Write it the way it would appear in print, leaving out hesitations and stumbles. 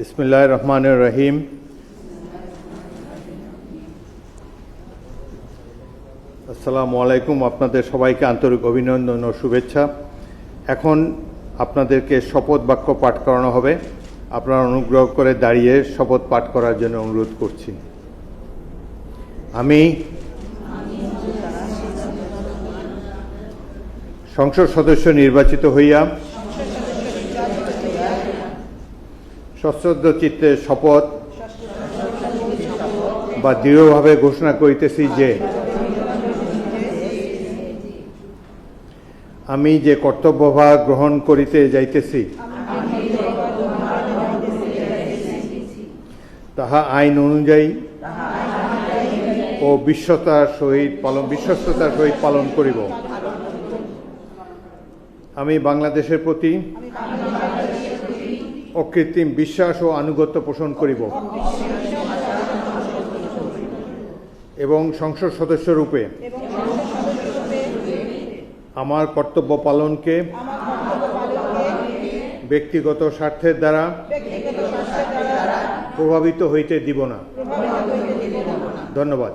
বিসমিল্লাহির রহমানির রহিম। আসসালামু আলাইকুম। আপনাদের সবাইকে আন্তরিক অভিনন্দন ও শুভেচ্ছা। এখন আপনাদেরকে শপথ বাক্য পাঠ করানো হবে। আপনারা অনুগ্রহ করে দাঁড়িয়ে শপথ পাঠ করার জন্য অনুরোধ করছি। আমি সংসদ সদস্য নির্বাচিত হইয়া সশ্রদ্ধ চিত্তে শপথ বা দৃঢ়ভাবে ঘোষণা করিতেছি যে আমি যে কর্তব্যভার গ্রহণ করিতে যাইতেছি তাহা আইন অনুযায়ী ও বিশ্বস্ততার সহিত পালন করিব। আমি বাংলাদেশের প্রতি অকৃত্রিম বিশ্বাস ও আনুগত্য পোষণ করিব এবং সংসদ সদস্য রূপে আমার কর্তব্য পালনকে ব্যক্তিগত স্বার্থের দ্বারা প্রভাবিত হইতে দিব না। ধন্যবাদ।